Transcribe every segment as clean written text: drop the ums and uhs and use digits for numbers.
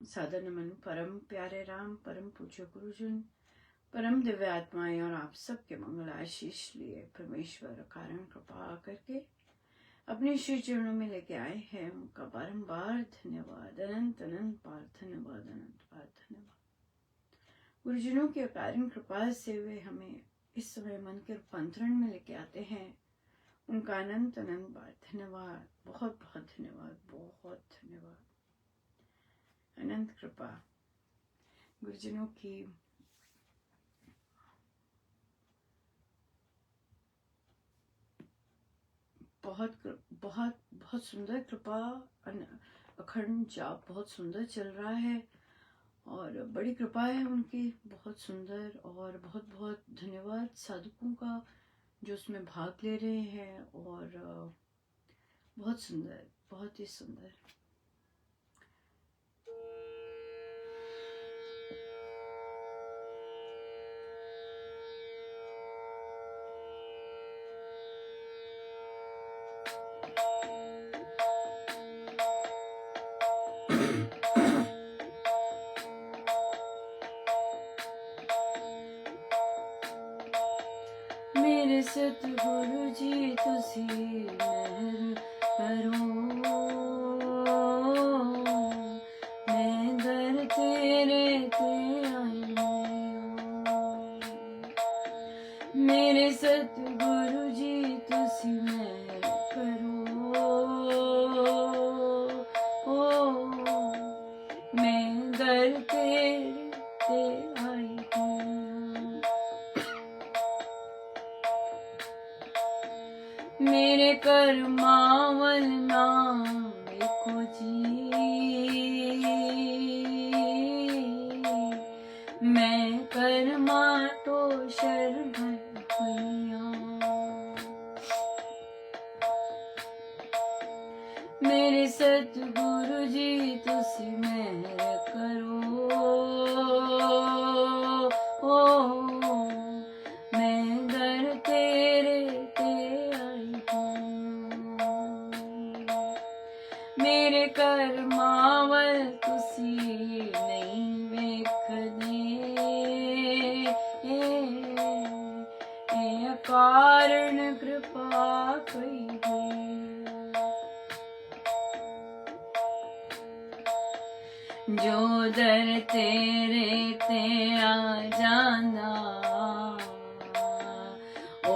सादर नमन परम प्यारे राम, परम पूज्य गुरुजन, परम दिव्य आत्माएं और आप सबके मंगल आशीष लिए परमेश्वर कारण कृपा करके अपने श्री चरणों में लेके आए हैं। उनका बारंबार धन्यवाद, अनंत अनंत बार धन्यवाद, अनंत बार धन्यवाद। गुरुजनों के कारण कृपा से वे हमें इस समय मन के रूपांतरण में लेके आते हैं। उनका अनंत अनंत बार धन्यवाद, बहुत बहुत धन्यवाद, बहुत धन्यवाद। अनंत कृपा गुरुजनों की बहुत बहुत बहुत सुंदर कृपा, अखंड जाप बहुत सुंदर चल रहा है और बड़ी कृपा है उनकी, बहुत सुंदर। और बहुत बहुत धन्यवाद साधकों का जो उसमें भाग ले रहे हैं और बहुत सुंदर, बहुत ही सुंदर। मेरे सतगुरु जी तुसी मेहर करो, मैं दर तेरे ते आई हूँ। मेरे सतगुरु जी तुसी मेहर करो, मैं दर तेरे ते आई हूँ। मेरे करमावल नाम देखो जी, मैं कर्मा तो शरण हुइया। मेरे सतगुरु जी तुसी मेहर करो, मैं दर तेरे ते आई हूँ। मेरे करमावल तुसी नहीं वेखदे, ए कारण कृपा कई है। जो दर तेरे ते आ जाना, ओ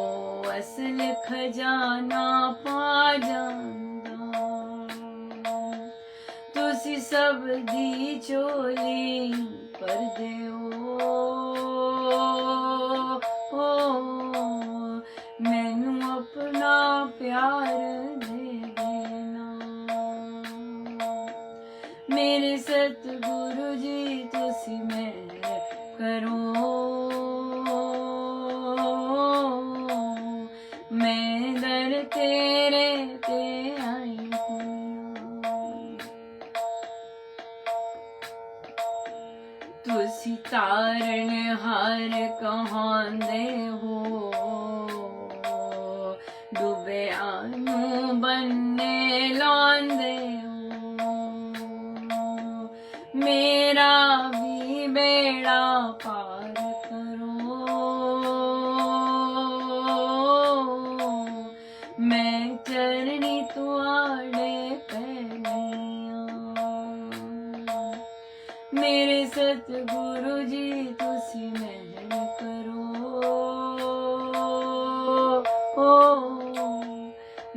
असल खजाना पा जांदा। तुसी सब दी चोली पर देओ, मैनू अपना प्यार दे देना। मेरे सतगुरु जी तुसी मेहर करो, मैं दर तेरे ते आई हूँ। तुसी तारण हार कहांदे हो, डुबिया नू बन्ने लांदे हो। मेरा भी बेड़ा पार करो, मैं चरनी तुआड़े पैलियां। मेरे सतगुरु जी तुसी मेहर करो,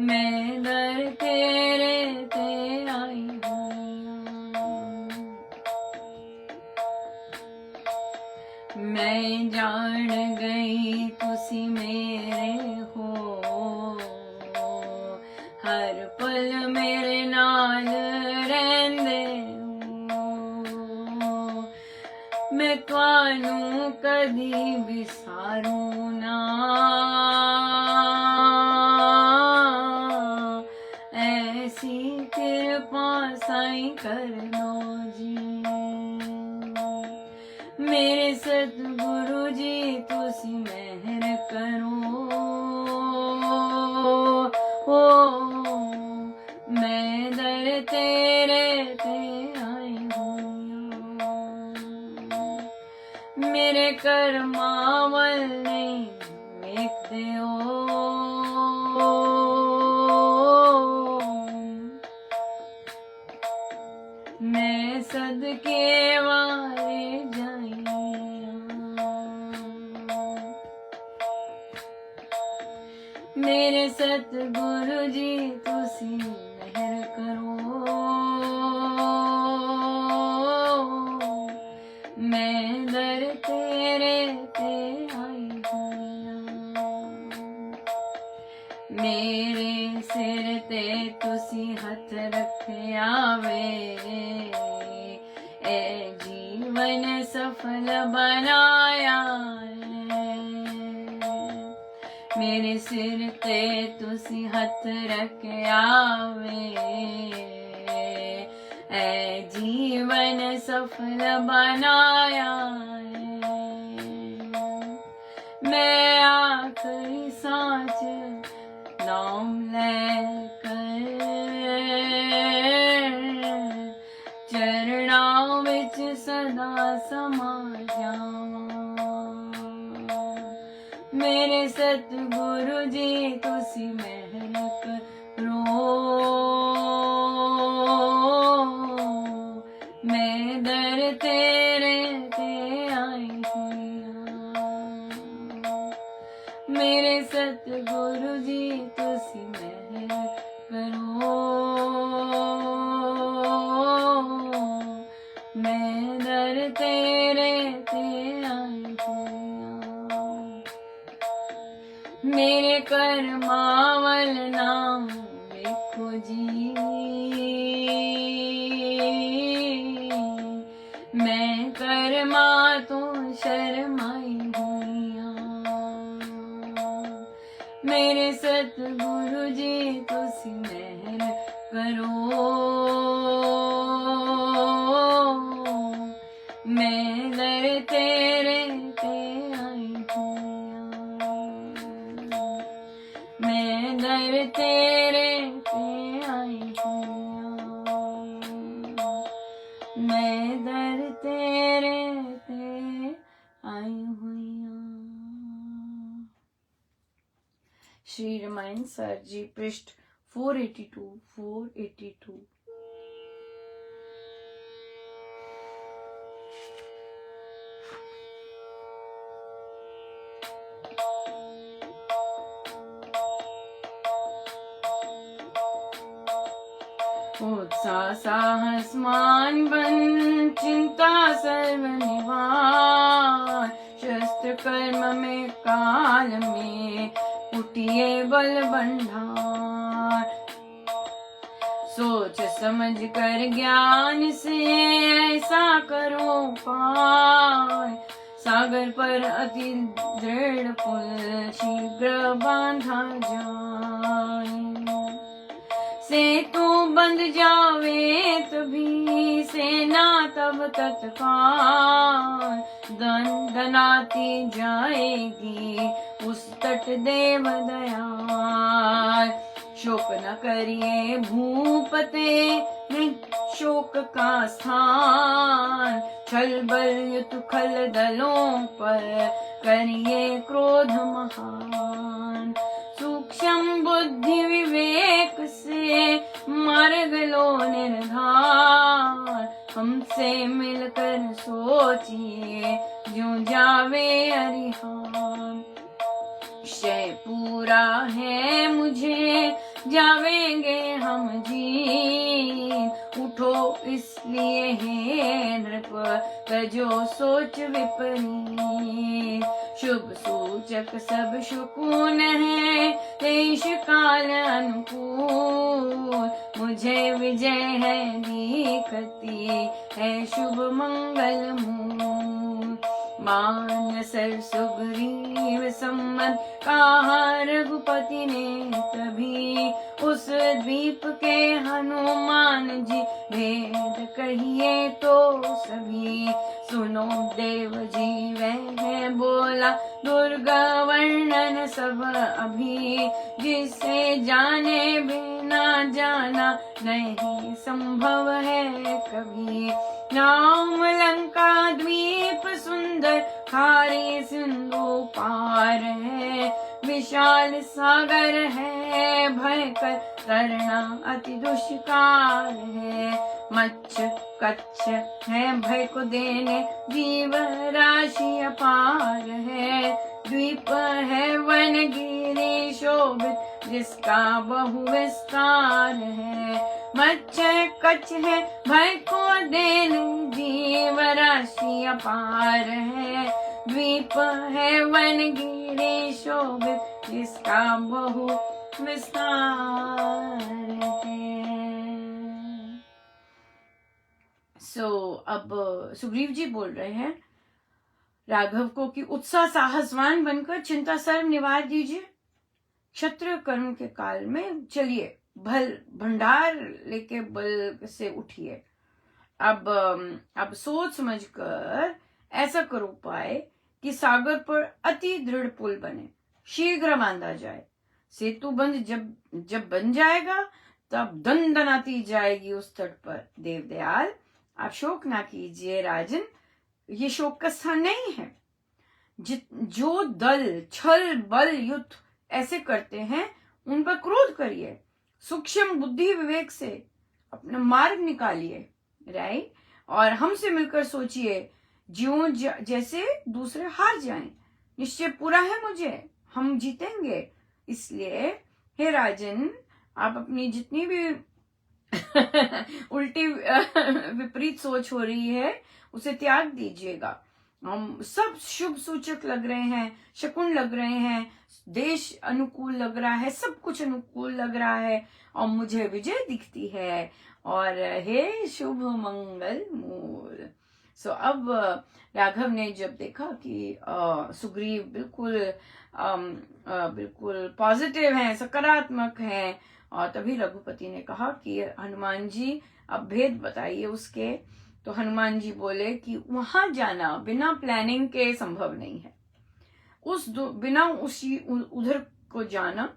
मैं दर तेरे ते आई हूँ। मैं जान गई तुसी मेरे हो, हर पल मेरे नाल रहंदे हो। मैं तुहानू कदी विसारू ना, ऐसी कृपा साईं करनो जी। मेरे सतगुरु जी तुसी मेहर करो, मैं दर तेरे ते आई हूँ। मेरे करमावल ने वेख दियो मैं सदके वाले जाइया मेरे सतगुरु जी तुसी मेहर करो मैं दर तेरे ते आई हुई मेरे सिर ते तुसी हथ रखया वे ए जीवन सफल बनाया मेरे सिर ते तुसी हथ रखया वे ए जीवन सफल बनाया मैं आखिरी सांस नाम लेकर चरणां विच सदा समा जावां मेरे सतगुरु जी तुसी मेहर करो मैं दर तेरे ते आई हुई मेरे सतगुरु जी तुसी मेहर करो मैं दर तेरे ते आई हुई मेरे करमावल नाम देखो जी मैं कर्मा तो शर्माई हुई मेरे सतगुरु जी तुसी मेहर करो मैं दर तेरे ते आई मैं दर तेरे पे आई हूँ मैं दर तेरे पे आई हुई श्री रामायण सर जी पृष्ठ 482 उत्साह साहस मान बन चिंता सर्व निवार शस्त्र कर्म में काल में उठिए बल भंडार सोच समझ कर ज्ञान से ऐसा करो पार सागर पर अति दृढ़ पुल शीघ्र बांधा जाए सेतु बंध जावे तभी सेना तब तत्काल दनाती जाएगी उस तट देव दयाल शोक न करिए भूपते शोक का स्थान छल बल युत खल दलों पर करिए क्रोध महान सूक्ष्म बुद्धि विवेक से मार्ग लो निर्धार हमसे मिलकर सोचिए जो जावे अरिहान शय पूरा है मुझे जावेंगे हम जीत उठो इसलिए है नृप तजो सोच विपरीत शुभ सूचक सब शकुन है देश काल अनुकूल मुझे विजय है दिखती है शुभ मंगल मूल मान सर सुग्रीव सम्मत कहा रघुपति ने तभी उस द्वीप के हनुमान जी भेद कहिए तो सभी सुनो देव जी वह बोला दुर्गा वर्णन सब अभी जिसे जाने बिना जाना नहीं संभव है कभी नाम लंका द्वीप सुंदर खारी सिंधु पार है, विशाल सागर है, भयंकर तरना अति दुष्कार है, मच्छ कच्छ है, भय को देने जीव राशि अपार है, द्वीप है वनगिरी शोभित जिसका बहु विस्तार है, मच्छ कच्छ है, भय को देने जीव राशि अपार है, द्वीप है वनगिरी शोभित जिसका बहु विस्तार है। अब सुग्रीव जी बोल रहे हैं राघव को कि उत्साह साहसवान बनकर चिंता सर्व निवार दीजिए, क्षत्रिय कर्म के काल में चलिए, भंडार लेके बल से उठिए। अब सोच समझकर ऐसा करो उपाय कि सागर पर अति दृढ़ पुल बने, शीघ्र बांधा जाए। सेतु बंध जब बन जाएगा तब दंदनाती जाएगी उस तट पर। देवदयाल आप शोक ना कीजिए राजन, ये शोक का स्थान नहीं है। जो दल छल बल युद्ध ऐसे करते हैं उन पर क्रोध करिए, सूक्ष्म बुद्धि विवेक से अपना मार्ग निकालिए, राइट। और हमसे मिलकर सोचिए, ज्यों जैसे दूसरे हार जाएं। निश्चय पूरा है मुझे, हम जीतेंगे। इसलिए हे राजन, आप अपनी जितनी भी उल्टी विपरीत सोच हो रही है उसे त्याग दीजिएगा। हम सब शुभ सूचक लग रहे हैं, शकुन लग रहे हैं, देश अनुकूल लग रहा है, सब कुछ अनुकूल लग रहा है और मुझे विजय दिखती है। और हे शुभ मंगल मूल। अब राघव ने जब देखा कि सुग्रीव बिल्कुल पॉजिटिव हैं, सकारात्मक हैं, और तभी रघुपति ने कहा कि हनुमान जी अब भेद बताइए उसके। तो हनुमान जी बोले कि वहां जाना बिना प्लानिंग के संभव नहीं है, बिना उसी उधर को जाना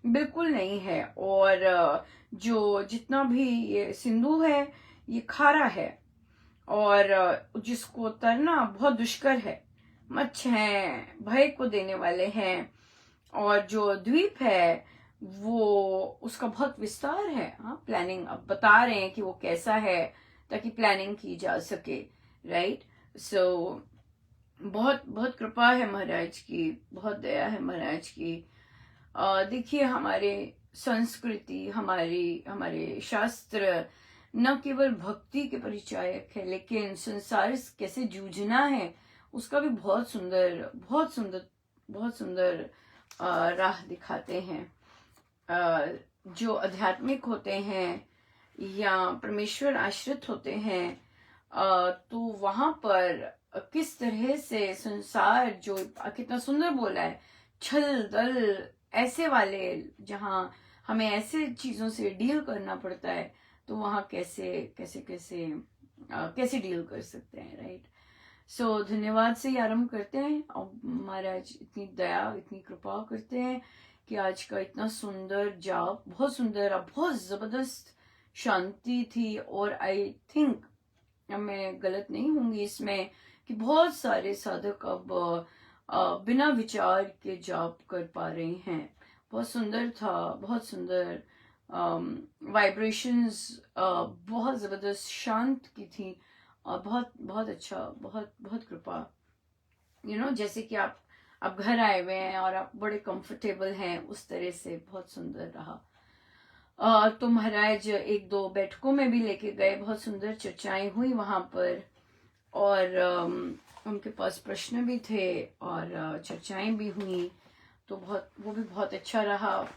बिल्कुल नहीं है। और जो जितना भी ये सिंधु है ये खारा है और जिसको तरना बहुत दुष्कर है, मच्छ हैं, भय को देने वाले हैं, और जो द्वीप है वो उसका बहुत विस्तार है। हाँ, प्लानिंग अब बता रहे हैं कि वो कैसा है ताकि प्लानिंग की जा सके, राइट। बहुत बहुत कृपा है महाराज की, बहुत दया है महाराज की। देखिए, हमारे संस्कृति, हमारे शास्त्र न केवल भक्ति के परिचायक है, लेकिन संसार से कैसे जूझना है उसका भी बहुत सुंदर राह दिखाते हैं। जो आध्यात्मिक होते हैं या परमेश्वर आश्रित होते हैं, तो वहां पर किस तरह से संसार, जो कितना सुंदर बोला है, छल दल ऐसे वाले, जहां हमें ऐसे चीजों से डील करना पड़ता है, तो वहां कैसे डील कर सकते हैं, राइट। धन्यवाद से ही आरंभ करते हैं। और महाराज इतनी दया, इतनी कृपा करते हैं कि आज का इतना सुंदर जाप, बहुत सुंदर और बहुत जबरदस्त शांति थी। और आई थिंक मैं गलत नहीं होंगी इसमें कि बहुत सारे साधक अब बिना विचार के जाप कर पा रहे हैं। बहुत सुंदर था, बहुत सुंदर वाइब्रेशंस, बहुत जबरदस्त शांत की थी, और बहुत बहुत अच्छा, बहुत बहुत कृपा। जैसे कि आप घर आए हुए हैं और आप बड़े कंफर्टेबल हैं, उस तरह से बहुत सुंदर रहा। तो महाराज एक दो बैठकों में भी लेके गए, बहुत सुंदर चर्चाएं हुई वहां पर, और उनके पास प्रश्न भी थे और चर्चाएं भी हुई, तो वो भी बहुत अच्छा रहा।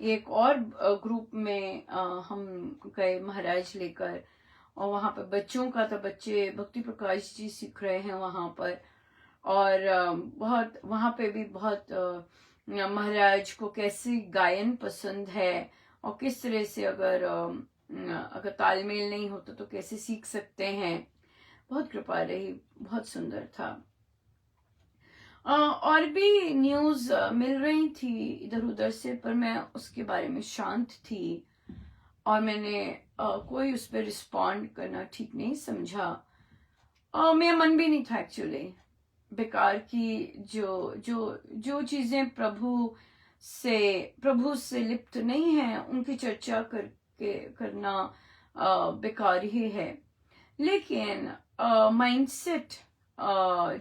एक और ग्रुप में हम गए महाराज लेकर, और वहां पर बच्चों का, तो बच्चे भक्ति प्रकाश जी सीख रहे हैं वहां पर, और बहुत वहां पे भी बहुत महाराज को कैसी गायन पसंद है और किस तरह से अगर तालमेल नहीं होता तो कैसे सीख सकते हैं। बहुत कृपा रही, बहुत सुंदर था। और भी न्यूज मिल रही थी इधर उधर से, पर मैं उसके बारे में शांत थी और मैंने कोई उस पर रिस्पॉन्ड करना ठीक नहीं समझा। मेरा मन भी नहीं था एक्चुअली, बेकार की जो जो जो चीजें प्रभु से लिप्त नहीं है उनकी चर्चा करके करना बेकार ही है। लेकिन माइंडसेट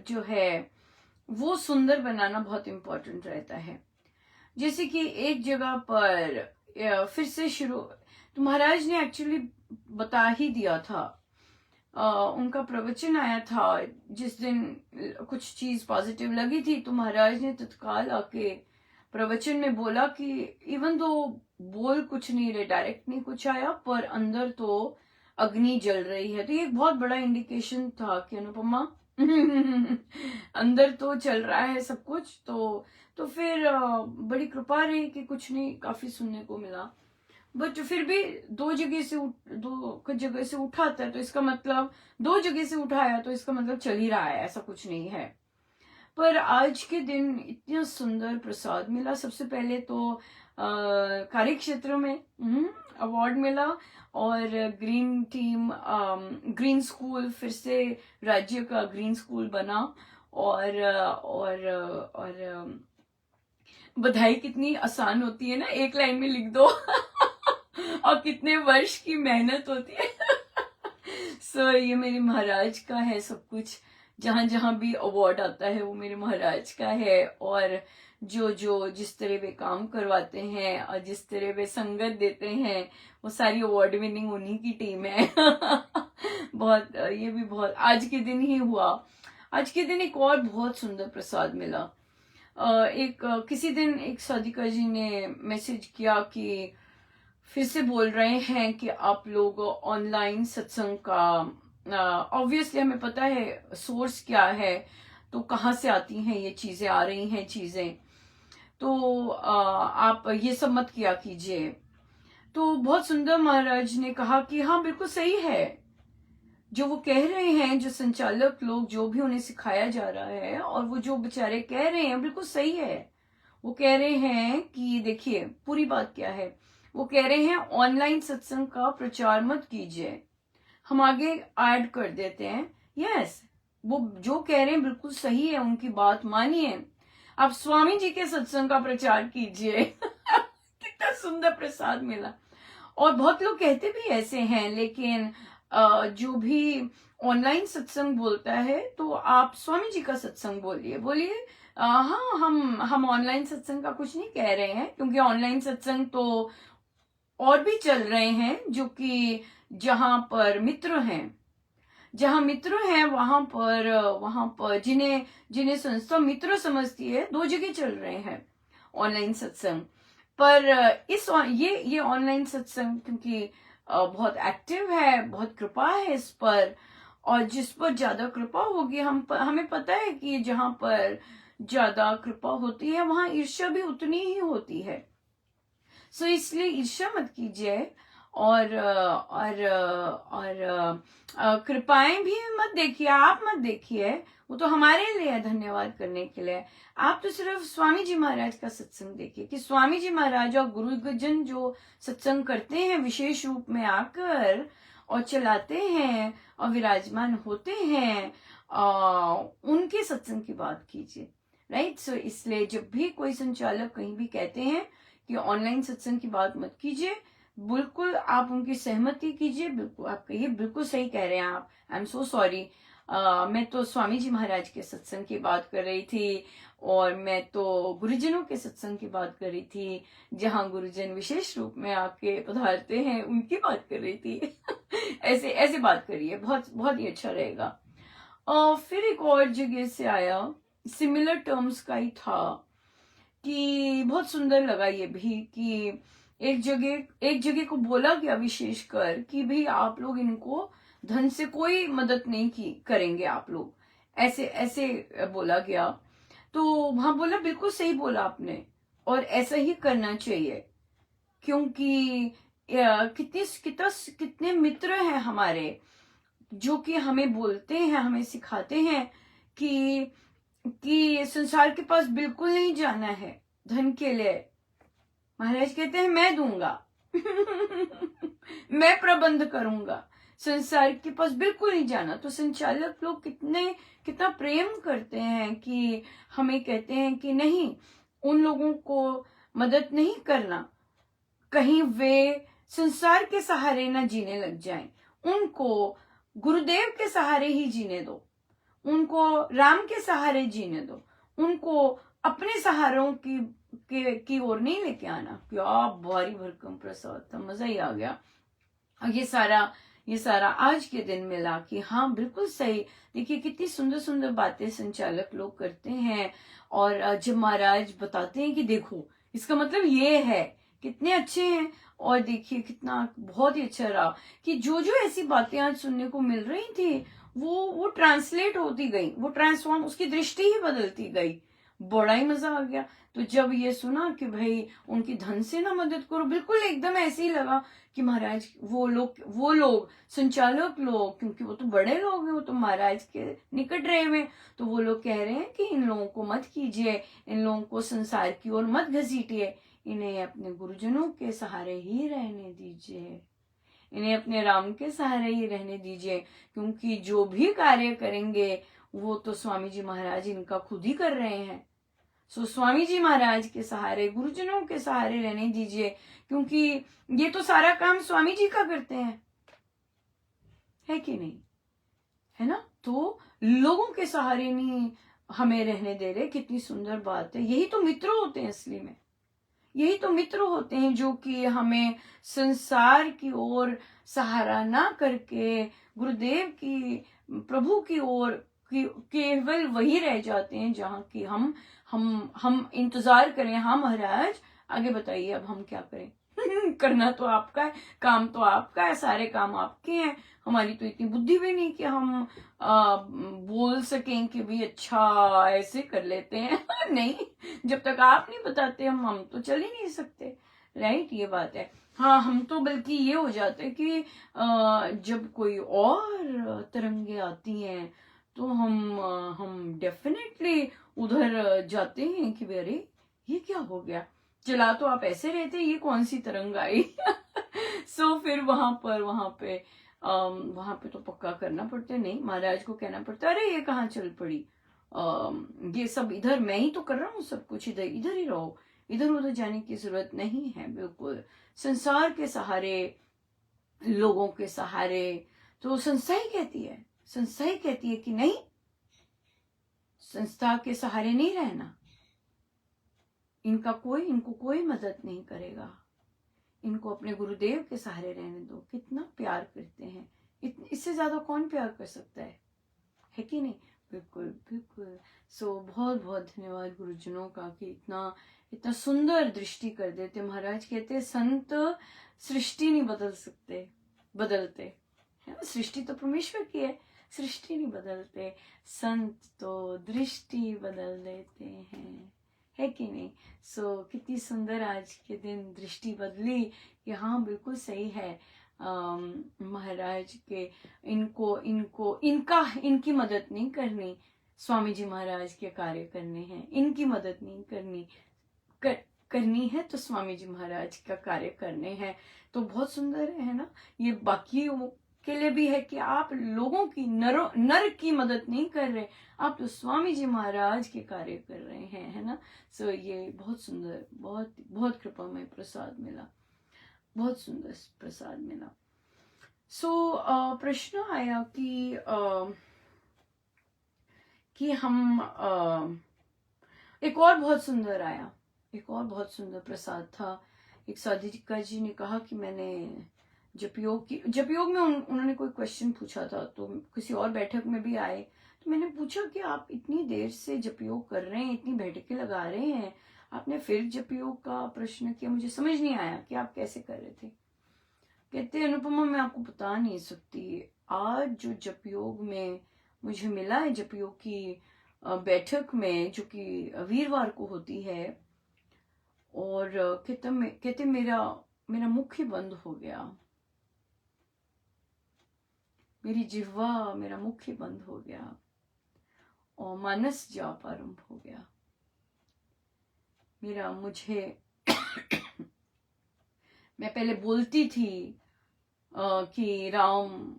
जो है वो सुंदर बनाना बहुत इम्पोर्टेंट रहता है। जैसे कि एक जगह पर फिर से शुरू, तो महाराज ने एक्चुअली बता ही दिया था। उनका प्रवचन आया था जिस दिन कुछ चीज पॉजिटिव लगी थी, तो महाराज ने तत्काल आके प्रवचन में बोला कि इवन तो बोल कुछ नहीं रहे, डायरेक्ट नहीं कुछ आया, पर अंदर तो अग्नि जल रही है। तो ये एक बहुत बड़ा इंडिकेशन था कि अनुपमा अंदर तो चल रहा है सब कुछ। तो फिर बड़ी कृपा रही कि कुछ नहीं, काफी सुनने को मिला। बट फिर भी दो जगह से उठाता है तो इसका मतलब, दो जगह से उठाया तो इसका मतलब चल ही रहा है, ऐसा कुछ नहीं है। पर आज के दिन इतना सुंदर प्रसाद मिला। सबसे पहले तो कार्य क्षेत्र में अवार्ड मिला, और ग्रीन टीम, ग्रीन स्कूल फिर से राज्य का ग्रीन स्कूल बना। और बधाई कितनी आसान होती है ना, एक लाइन में लिख दो और कितने वर्ष की मेहनत होती है। सो ये मेरे महाराज का है सब कुछ। जहां जहां भी अवार्ड आता है वो मेरे महाराज का है। और जो जो जिस तरह वे काम करवाते हैं और जिस तरह वे संगत देते हैं, वो सारी अवार्ड विनिंग उन्हीं की टीम है। बहुत, ये भी बहुत आज के दिन ही हुआ। आज के दिन एक और बहुत सुंदर प्रसाद मिला। किसी दिन एक साधिका जी ने मैसेज किया कि फिर से बोल रहे हैं कि आप लोग ऑनलाइन सत्संग का, ऑब्वियसली हमें पता है सोर्स क्या है, तो कहाँ से आती हैं ये चीजें, आ रही हैं चीजें, तो आप ये सब मत किया कीजिए। तो बहुत सुंदर महाराज ने कहा कि हाँ बिल्कुल सही है, जो वो कह रहे हैं, जो संचालक लोग जो भी उन्हें सिखाया जा रहा है और वो जो बेचारे कह रहे हैं बिल्कुल सही है। वो कह रहे हैं कि देखिए पूरी बात क्या है, वो कह रहे हैं ऑनलाइन सत्संग का प्रचार मत कीजिए। हम आगे ऐड कर देते हैं, यस वो जो कह रहे हैं बिल्कुल सही है, उनकी बात मानिए, आप स्वामी जी के सत्संग का प्रचार कीजिए। कितना सुंदर प्रसाद मिला। और बहुत लोग कहते भी ऐसे हैं, लेकिन जो भी ऑनलाइन सत्संग बोलता है तो आप स्वामी जी का सत्संग बोलिए। हाँ, हम ऑनलाइन सत्संग का कुछ नहीं कह रहे हैं, क्योंकि ऑनलाइन सत्संग तो और भी चल रहे हैं, जो कि जहां पर मित्र हैं वहां पर जिन्हें संस्था मित्र समझती है, दो जगह चल रहे हैं ऑनलाइन सत्संग। पर ये ऑनलाइन सत्संग क्योंकि बहुत एक्टिव है, बहुत कृपा है इस पर, और जिस पर ज्यादा कृपा होगी, हमें पता है कि जहां पर ज्यादा कृपा होती है वहां ईर्ष्या भी उतनी ही होती है। सो इसलिए ईर्ष्या मत कीजिए, और कृपाएं भी मत देखिए, आप मत देखिए, वो तो हमारे लिए है धन्यवाद करने के लिए। आप तो सिर्फ स्वामी जी महाराज का सत्संग देखिए कि स्वामी जी महाराज और गुरुजन जो सत्संग करते हैं विशेष रूप में आकर और चलाते हैं और विराजमान होते हैं, उनके सत्संग की बात कीजिए, राइट। सो इसलिए जब भी कोई संचालक कहीं भी कहते हैं कि ऑनलाइन सत्संग की बात मत कीजिए, बिल्कुल आप उनकी सहमति कीजिए, बिल्कुल आप कहिए बिल्कुल सही कह रहे हैं आप, आई एम सो सॉरी, मैं तो स्वामी जी महाराज के सत्संग की बात कर रही थी, और मैं तो गुरुजनों के सत्संग की बात कर रही थी, जहां गुरुजन विशेष रूप में आपके पधारते हैं, उनकी बात कर रही थी। ऐसे ऐसे बात करिए, बहुत बहुत ही अच्छा रहेगा। और फिर एक और जगह से आया, सिमिलर टर्म्स का ही था, कि बहुत सुंदर लगा ये भी कि एक जगह को बोला गया विशेषकर कि भाई आप लोग इनको धन से कोई मदद नहीं की करेंगे, आप लोग ऐसे ऐसे बोला गया। तो वहां बोला बिल्कुल सही बोला आपने, और ऐसा ही करना चाहिए, क्योंकि कितने मित्र हैं हमारे जो कि हमें बोलते हैं, हमें सिखाते हैं कि संसार के पास बिल्कुल नहीं जाना है धन के लिए। महाराज कहते हैं मैं दूंगा। मैं प्रबंध करूंगा, संसार के पास बिल्कुल नहीं जाना। तो संचालक लोग कितना प्रेम करते हैं कि हमें कहते हैं कि नहीं, उन लोगों को मदद नहीं करना, कहीं वे संसार के सहारे ना जीने लग जाएं। उनको गुरुदेव के सहारे ही जीने दो, उनको राम के सहारे जीने दो, उनको अपने सहारों की ओर नहीं लेके आना। क्या भारी भरकम प्रसाद था, मजा ही आ गया। ये सारा आज के दिन मिला कि हाँ बिल्कुल सही। देखिए कितनी सुंदर सुंदर बातें संचालक लोग करते हैं, और जब महाराज बताते हैं कि देखो इसका मतलब ये है, कितने अच्छे हैं। और देखिए कितना बहुत ही अच्छा रहा कि जो जो ऐसी बातें आज सुनने को मिल रही थी वो ट्रांसलेट होती गई, वो ट्रांसफॉर्म, उसकी दृष्टि ही बदलती गई। बड़ा ही मजा आ गया। तो जब ये सुना कि भाई उनकी धन से ना मदद करो, बिल्कुल एकदम ऐसे ही लगा कि महाराज वो लोग संचालक लोग, क्योंकि वो तो बड़े लोग हैं, वो तो महाराज के निकट रहे हुए, तो वो लोग कह रहे हैं कि इन लोगों को मत कीजिए, इन लोगों को संसार की ओर मत घसीटिए, इन्हें अपने गुरुजनों के सहारे ही रहने दीजिए, इन्हें अपने राम के सहारे ही रहने दीजिए, क्योंकि जो भी कार्य करेंगे वो तो स्वामी जी महाराज इनका खुद ही कर रहे हैं। सो स्वामी जी महाराज के सहारे, गुरुजनों के सहारे रहने दीजिए, क्योंकि ये तो सारा काम स्वामी जी का करते हैं, है कि नहीं, है ना। तो लोगों के सहारे नहीं हमें रहने दे रहे। कितनी सुंदर बात है। यही तो मित्र होते हैं असली में, यही तो मित्र होते हैं जो कि हमें संसार की ओर सहारा ना करके गुरुदेव की, प्रभु की ओर केवल वही रह जाते हैं जहां की हम इंतजार करें। हाँ महाराज आगे बताइए, अब हम क्या करें करना तो आपका है, काम तो आपका है, सारे काम आपके हैं। हमारी तो इतनी बुद्धि भी नहीं कि हम बोल सकें कि भी अच्छा ऐसे कर लेते हैं नहीं, जब तक आप नहीं बताते हम तो चल ही नहीं सकते, राइट। ये बात है। हाँ, हम तो बल्कि ये हो जाते हैं कि जब कोई और तरंगे आती हैं तो हम डेफिनेटली उधर जाते हैं कि अरे ये क्या हो गया, चला तो आप ऐसे रहते, ये कौन सी तरंग आई सो फिर वहां पे तो पक्का करना पड़ता है, नहीं महाराज को कहना पड़ता है अरे ये कहाँ चल पड़ी, ये सब इधर मैं ही तो कर रहा हूँ, सब कुछ इधर इधर ही रहो, इधर उधर जाने की जरूरत नहीं है। बिल्कुल संसार के सहारे, लोगों के सहारे। तो संस्था ही कहती है कि नहीं, संस्था के सहारे नहीं रहना, इनको कोई मदद नहीं करेगा, इनको अपने गुरुदेव के सहारे रहने दो। कितना प्यार करते हैं, इससे ज्यादा कौन प्यार कर सकता है कि नहीं। बिल्कुल बिल्कुल। सो बहुत बहुत धन्यवाद गुरुजनों का कि इतना सुंदर दृष्टि कर देते। महाराज कहते संत सृष्टि नहीं बदल सकते, बदलते है ना, सृष्टि तो परमेश्वर की है, सृष्टि नहीं बदलते, संत तो दृष्टि बदल देते हैं, है कि नहीं। सो कितनी सुंदर आज के दिन दृष्टि बदली कि हाँ बिल्कुल सही है। महाराज के इनकी मदद नहीं करनी, स्वामी जी महाराज के कार्य करने हैं, इनकी मदद नहीं करनी है तो स्वामी जी महाराज का कार्य करने हैं। तो बहुत सुंदर है ना। ये बाकी के लिए भी है कि आप लोगों की नर की मदद नहीं कर रहे, आप तो स्वामी जी महाराज के कार्य कर रहे हैं, है ना। सो ये बहुत सुंदर, बहुत बहुत कृपामय प्रसाद मिला, बहुत सुंदर प्रसाद मिला। सो प्रश्न आया कि हम एक और बहुत सुंदर प्रसाद था। एक साधिका जी ने कहा कि मैंने जपयोग में उन्होंने कोई क्वेश्चन पूछा था, तो किसी और बैठक में भी आए, तो मैंने पूछा कि आप इतनी देर से जपयोग कर रहे हैं, इतनी बैठकें लगा रहे हैं, आपने फिर जपयोग का प्रश्न किया, मुझे समझ नहीं आया कि आप कैसे कर रहे थे। कहते अनुपमा मैं आपको बता नहीं सकती, आज जो जपयोग में मुझे मिला है, जपयोग की बैठक में जो कि वीरवार को होती है, और कहते मेरा मुख ही बंद हो गया, मेरी जिह्वा, मेरा मुख ही बंद हो गया और मानस जाप आरंभ हो गया। मैं पहले बोलती थी कि राम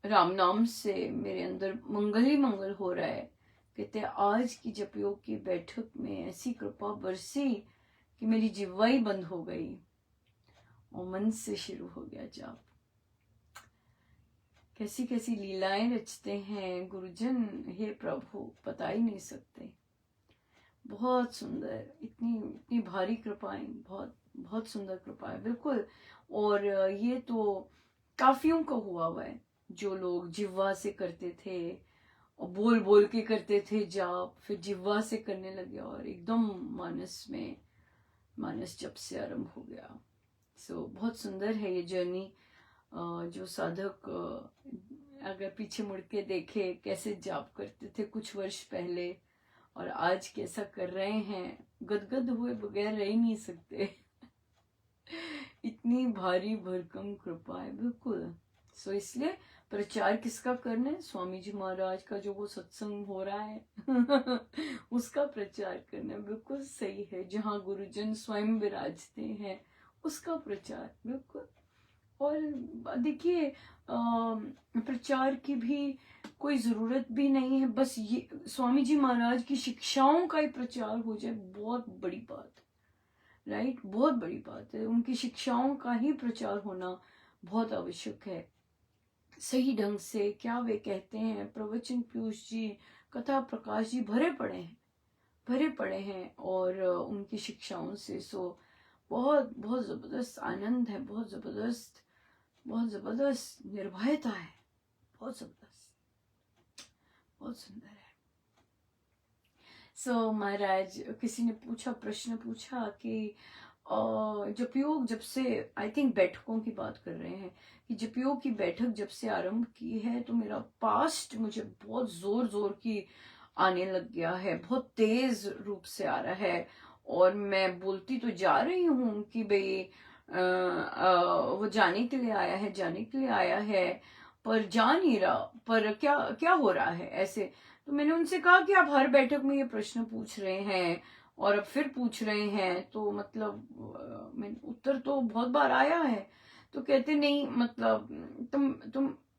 राम नाम से मेरे अंदर मंगल ही मंगल हो रहा है। कहते हैं आज की जपयोग की बैठक में ऐसी कृपा बरसी कि मेरी जिह्वा ही बंद हो गई और मन से शुरू हो गया जाप। कैसी कैसी लीलाएं रचते हैं गुरुजन, हे प्रभु, बता ही नहीं सकते। बहुत सुंदर, इतनी इतनी भारी कृपाएं, बहुत बहुत सुंदर कृपा है बिल्कुल। और ये तो काफियों का हुआ है, जो लोग जिह्वा से करते थे और बोल बोल के करते थे जाप, फिर जिह्वा से करने लगे और एकदम मानस जप से आरंभ हो गया। बहुत सुंदर है ये जर्नी। जो साधक अगर पीछे मुड़ के देखे कैसे जाप करते थे कुछ वर्ष पहले और आज कैसा कर रहे हैं, गदगद हुए बगैर रह ही नहीं सकते। इतनी भारी भरकम कृपा है बिल्कुल। इसलिए प्रचार किसका करना है? स्वामी जी महाराज का जो वो सत्संग हो रहा है उसका प्रचार करना बिल्कुल सही है। जहाँ गुरुजन स्वयं विराजते हैं उसका प्रचार बिल्कुल। और देखिए प्रचार की भी कोई जरूरत भी नहीं है, बस ये स्वामी जी महाराज की शिक्षाओं का ही प्रचार हो जाए, बहुत बड़ी बात, राइट, बहुत बड़ी बात है। उनकी शिक्षाओं का ही प्रचार होना बहुत आवश्यक है। सही ढंग से क्या वे कहते हैं, प्रवचन पीयूष जी, कथा प्रकाश जी भरे पड़े हैं और उनकी शिक्षाओं से बहुत बहुत जबरदस्त आनंद है, बहुत जबरदस्त निर्भयता है, बहुत जबरदस्त, बहुत सुंदर है। महाराज, किसी ने प्रश्न पूछा कि जपयोग जब से, आई थिंक बैठकों की बात कर रहे हैं, कि जपयोग की बैठक जब से आरंभ की है तो मेरा पास्ट मुझे बहुत जोर की आने लग गया है, बहुत तेज रूप से आ रहा है। और मैं बोलती तो जा रही हूँ कि भाई वो जाने के लिए आया है, पर जा नहीं रहा। पर क्या क्या हो रहा है ऐसे? तो मैंने उनसे कहा कि आप हर बैठक में ये प्रश्न पूछ रहे हैं और अब फिर पूछ रहे हैं, तो मतलब मैं उत्तर तो बहुत बार आया है। तो कहते नहीं, मतलब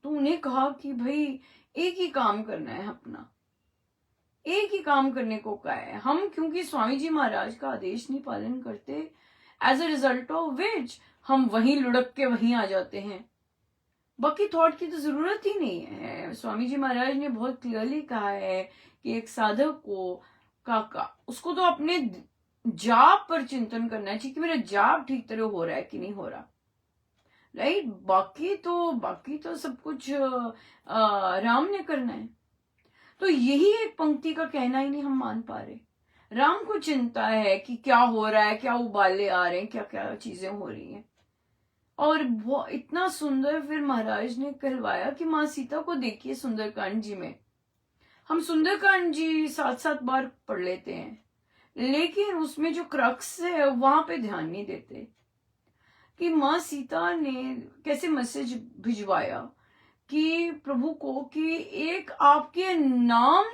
तुमने कहा कि भाई एक ही काम करना है, अपना एक ही काम करने को कहा है। हम क्योंकि स्वामी जी महाराज का आदेश नहीं पालन करते, as a result of which हम वहीं लुढ़क के वहीं आ जाते हैं। बाकी थॉट की तो जरूरत ही नहीं है। स्वामी जी महाराज ने बहुत क्लियरली कहा है कि एक साधक को उसको तो अपने जाप पर चिंतन करना चाहिए कि मेरा जाप ठीक तरह हो रहा है कि नहीं हो रहा, राइट। बाकी तो सब कुछ राम ने करना है। तो यही एक पंक्ति का कहना ही नहीं हम मान पा रहे। राम को चिंता है कि क्या हो रहा है, क्या उबाले आ रहे हैं, क्या क्या चीजें हो रही हैं। और वो इतना सुंदर फिर महाराज ने कहलवाया कि माँ सीता को देखिए सुंदरकांड जी में। हम सुंदरकांड जी 7-7 बार पढ़ लेते हैं, लेकिन उसमें जो क्रक्स है वहां पे ध्यान नहीं देते कि माँ सीता ने कैसे मैसेज भिजवाया कि प्रभु को, कि एक आपके नाम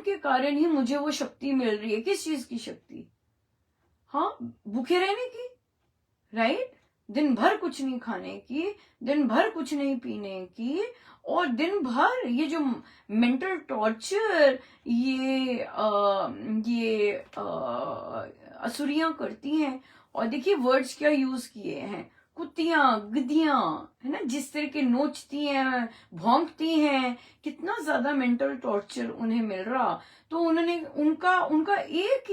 के कारण ही मुझे वो शक्ति मिल रही है। किस चीज की शक्ति? हाँ, भूखे रहने की, राइट। दिन भर कुछ नहीं खाने की, दिन भर कुछ नहीं पीने की, और दिन भर ये जो मेंटल टॉर्चर ये असुरियां करती हैं। और देखिए वर्ड्स क्या यूज किए हैं, कुत्तियां, गधियां, है ना, जिस तरह के नोचती हैं, भौंकती हैं, कितना ज्यादा मेंटल टॉर्चर उन्हें मिल रहा। तो उन्होंने उनका एक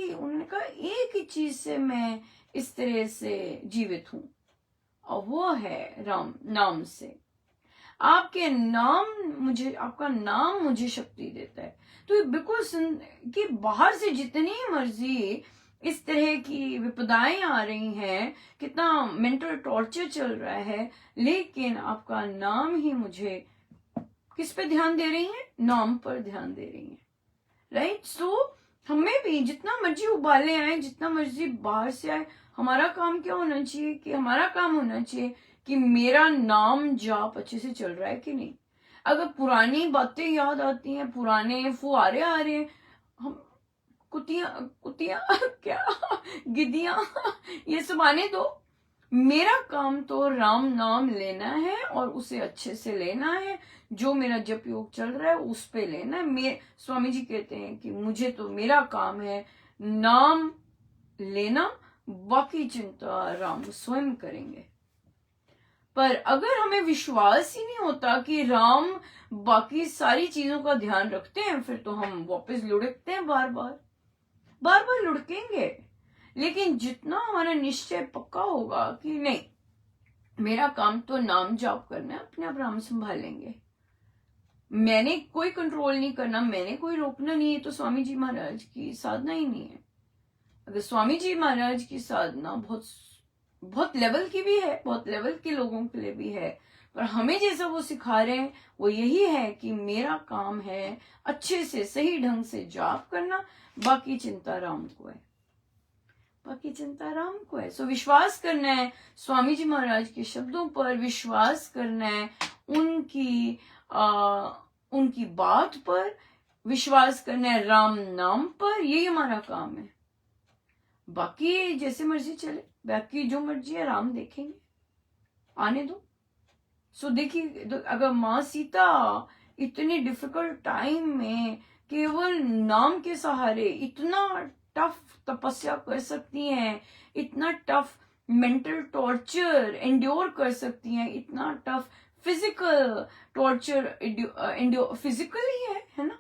ही चीज से मैं इस तरह से जीवित हूं, और वो है राम नाम से। आपका नाम मुझे शक्ति देता है। तो ये बिल्कुल कि बाहर से जितनी मर्जी इस तरह की विपदाएं आ रही हैं, कितना मेंटल टॉर्चर चल रहा है, लेकिन आपका नाम ही मुझे किस पे ध्यान दे रही है? नाम पर ध्यान दे रही है, राइट। हमें भी जितना मर्जी उबाले आए, जितना मर्जी बाहर से आए, हमारा काम क्या होना चाहिए? कि हमारा काम होना चाहिए कि मेरा नाम जाप अच्छे से चल रहा है कि नहीं। अगर पुरानी बातें याद आती हैं, पुराने फुहारे आ रहे हैं, हम कुतियां क्या गिद्दियां ये सब आने दो, मेरा काम तो राम नाम लेना है और उसे अच्छे से लेना है। जो मेरा जप योग चल रहा है उस पे लेना है। स्वामी जी कहते हैं कि मुझे तो मेरा काम है नाम लेना, बाकी चिंता राम स्वयं करेंगे। पर अगर हमें विश्वास ही नहीं होता कि राम बाकी सारी चीजों का ध्यान रखते हैं, फिर तो हम वापस लुढ़कते हैं, बार बार लुढ़केंगे। लेकिन जितना हमारा निश्चय पक्का होगा कि नहीं, मेरा काम तो नाम जाप करना है, अपने आप राम संभालेंगे, मैंने कोई कंट्रोल नहीं करना, मैंने कोई रोकना नहीं है, तो स्वामी जी महाराज की साधना ही नहीं है। अगर स्वामी जी महाराज की साधना बहुत बहुत लेवल की भी है, बहुत लेवल के लोगों के लिए भी है, पर हमें जैसा वो सिखा रहे हैं वो यही है कि मेरा काम है अच्छे से सही ढंग से जाप करना, बाकी चिंता राम को है, बाकी चिंता राम को है। सो विश्वास करना है स्वामी जी महाराज के शब्दों पर, विश्वास करना है उनकी बात पर, विश्वास करना है राम नाम पर, यही हमारा काम है। बाकी जैसे मर्जी चले, बाकी जो मर्जी है राम देखेंगे, आने दो। सो देखिए, अगर माँ सीता इतने डिफिकल्ट टाइम में केवल नाम के सहारे इतना टफ तपस्या कर सकती हैं, इतना टफ मेंटल टॉर्चर एंड्योर कर सकती हैं, इतना tough physical torture endure, physical ही है ना,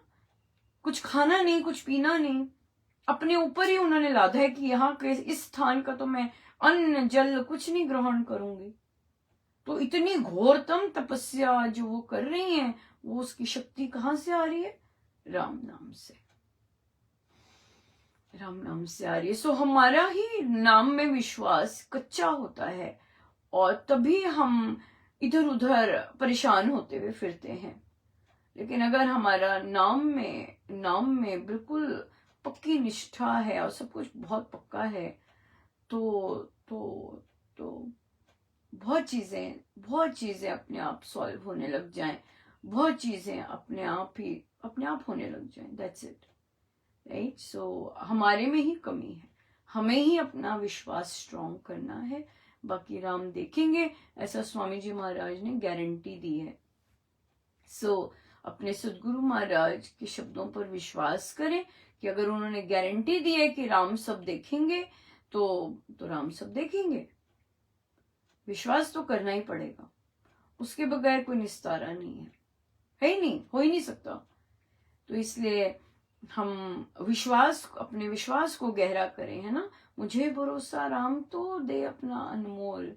कुछ खाना नहीं, कुछ पीना नहीं, अपने ऊपर ही उन्होंने लादा है कि यहाँ के इस स्थान का तो मैं अन्न जल कुछ नहीं ग्रहण करूंगी। तो इतनी घोरतम तपस्या जो वो कर रही हैं, वो उसकी शक्ति कहां से आ रही है? राम नाम से, राम नाम से आ रही है। सो हमारा ही नाम में विश्वास कच्चा होता है और तभी हम इधर उधर परेशान होते हुए फिरते हैं। लेकिन अगर हमारा नाम में बिल्कुल पक्की निष्ठा है और सब कुछ बहुत पक्का है, तो बहुत चीजें अपने आप सॉल्व होने लग जाएं, बहुत चीजें अपने आप होने लग जाएं। That's it, right. सो हमारे में ही कमी है, हमें ही अपना विश्वास स्ट्रॉन्ग करना है, बाकी राम देखेंगे, ऐसा स्वामी जी महाराज ने गारंटी दी है। सो अपने सदगुरु महाराज के शब्दों पर विश्वास करें कि अगर उन्होंने गारंटी दी है कि राम सब देखेंगे, तो राम सब देखेंगे। विश्वास तो करना ही पड़ेगा, उसके बगैर कोई निस्तारा नहीं है ही नहीं, हो ही नहीं सकता। तो इसलिए हम अपने विश्वास को गहरा करें, है ना। मुझे भरोसा राम तो दे अपना अनमोल,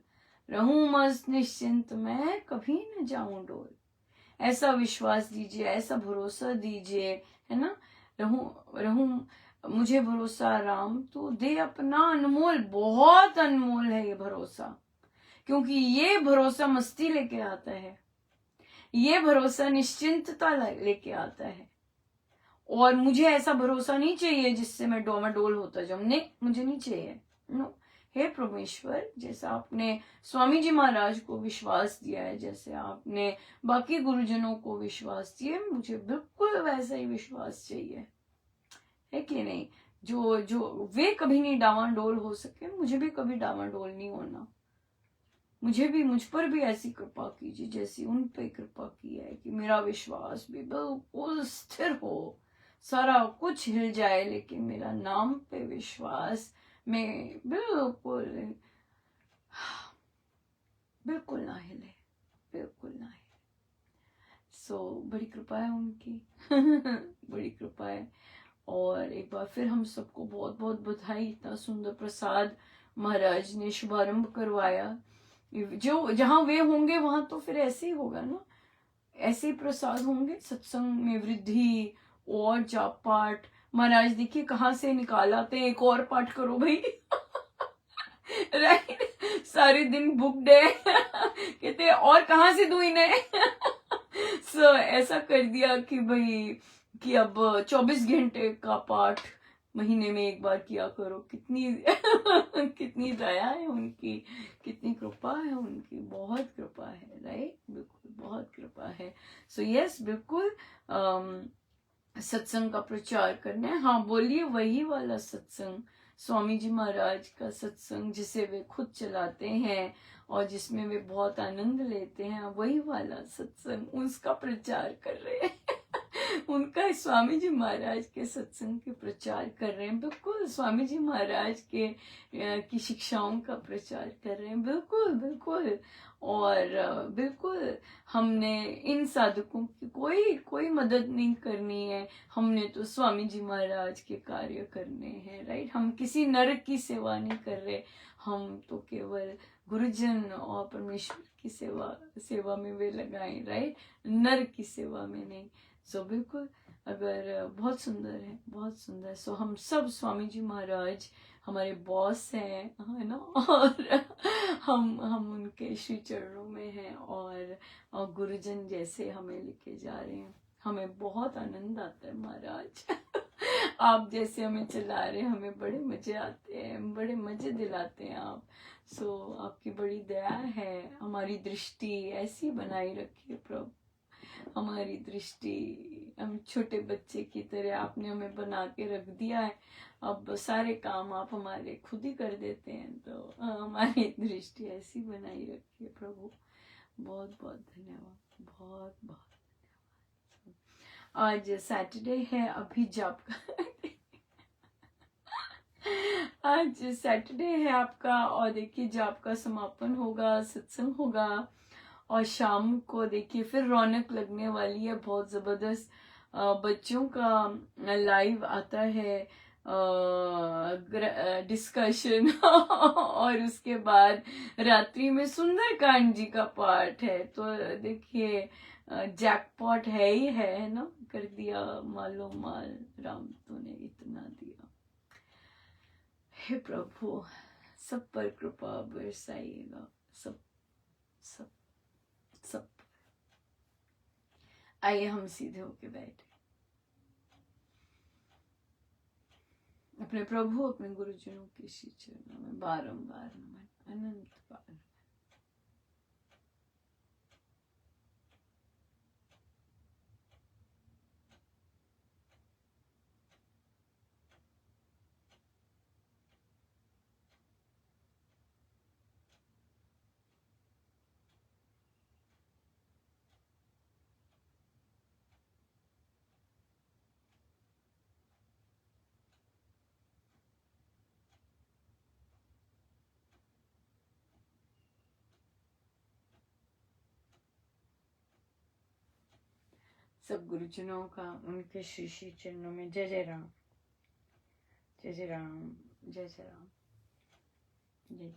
रहूं मस्त निश्चिंत मैं कभी न जाऊं डोल। ऐसा विश्वास दीजिए, ऐसा भरोसा दीजिए, है ना। रहूं मुझे भरोसा राम तो दे अपना अनमोल। बहुत अनमोल है ये भरोसा, क्योंकि ये भरोसा मस्ती लेके आता है, ये भरोसा निश्चिंतता लेके आता है। और मुझे ऐसा भरोसा नहीं चाहिए जिससे मैं डोमाडोल होता जाऊं, नहीं, मुझे नहीं चाहिए। नो, हे परमेश्वर, जैसा आपने स्वामी जी महाराज को विश्वास दिया है, जैसे आपने बाकी गुरुजनों को विश्वास दिया, मुझे बिल्कुल वैसा ही विश्वास चाहिए, है कि नहीं। जो वे कभी नहीं डावाडोल हो सके, मुझे भी कभी डावाडोल नहीं होना। मुझ पर भी ऐसी कृपा कीजिए जैसी उन पे कृपा की है, कि मेरा विश्वास भी बिल्कुल स्थिर हो, सारा कुछ हिल जाए लेकिन मेरा नाम पे विश्वास में बिल्कुल ना हिले, बिल्कुल ना हिले। सो बड़ी कृपा है उनकी बड़ी कृपा है। और एक बार फिर हम सबको बहुत बहुत बधाई, इतना सुंदर प्रसाद महाराज ने शुभारंभ करवाया। जो जहां वे होंगे वहां तो फिर ऐसे ही होगा ना, ऐसे ही प्रसाद होंगे, सत्संग में वृद्धि और जाप पाठ। महाराज देखिए कहाँ से निकाल आते हैं, एक और पाठ करो भाई राइट, सारे दिन बुक्ड है कहते हैं और कहाँ से दूं इन्हें सो ऐसा कर दिया कि भाई कि अब 24 घंटे का पाठ महीने में एक बार किया करो। कितनी दया है उनकी, कितनी कृपा है उनकी, बहुत कृपा है, राइट, बिल्कुल बहुत कृपा है। सो यस, बिल्कुल सत्संग का प्रचार करना है। हाँ बोलिए, वही वाला सत्संग स्वामी जी महाराज का सत्संग जिसे वे खुद चलाते हैं और जिसमें वे बहुत आनंद लेते हैं, वही वाला सत्संग उसका प्रचार कर रहे हैं। उनका स्वामी जी महाराज के सत्संग के प्रचार कर रहे हैं, बिल्कुल स्वामी जी महाराज के की शिक्षाओं का प्रचार कर रहे हैं, बिल्कुल बिल्कुल। और बिल्कुल हमने इन साधकों की कोई कोई मदद नहीं करनी है, हमने तो स्वामी जी महाराज के कार्य करने हैं, राइट। हम किसी नर की सेवा नहीं कर रहे, हम तो केवल गुरुजन और परमेश्वर की सेवा में वे लगाएं, राइट, नर की सेवा में नहीं। सो बिल्कुल, अगर बहुत सुंदर है, बहुत सुंदर। सो हम सब स्वामी जी महाराज हमारे बॉस हैं, है ना, और हम उनके श्री चरणों में हैं, और गुरुजन जैसे हमें लेके जा रहे हैं। हमें बहुत आनंद आता है महाराज। आप जैसे हमें चला रहे हैं, हमें बड़े मजे आते हैं, बड़े मजे दिलाते हैं आप। सो आपकी बड़ी दया है, हमारी दृष्टि ऐसी बनाई रखिए प्रभु, हमारी दृष्टि, हम छोटे बच्चे की तरह आपने हमें बना के रख दिया है। अब सारे काम आप हमारे खुद ही कर देते हैं, तो हमारी दृष्टि ऐसी बनाई रखिए प्रभु। बहुत बहुत धन्यवाद, बहुत बहुत। आज सैटरडे है, अभी जाप आज सैटरडे है आपका, और देखिए जाप का समापन होगा, सत्संग होगा, और शाम को देखिए फिर रौनक लगने वाली है बहुत जबरदस्त। बच्चों का लाइव आता है डिस्कशन और उसके बाद रात्रि में सुंदरकांड जी का पाठ है। तो देखिए जैकपॉट है ही है ना, कर दिया मालो माल, राम तूने इतना दिया। हे प्रभु, सब पर कृपा बरसाइएगा, सब सब सब। आइए हम सीधे होके बैठे, अपने प्रभु अपने गुरुजनों के श्री चरणों में बारंबार नमन, अनंत बार। सब गुरुजनों का उनके श्री श्री चरणों में जय जय राम, जय जय राम, जय जय राम, जय।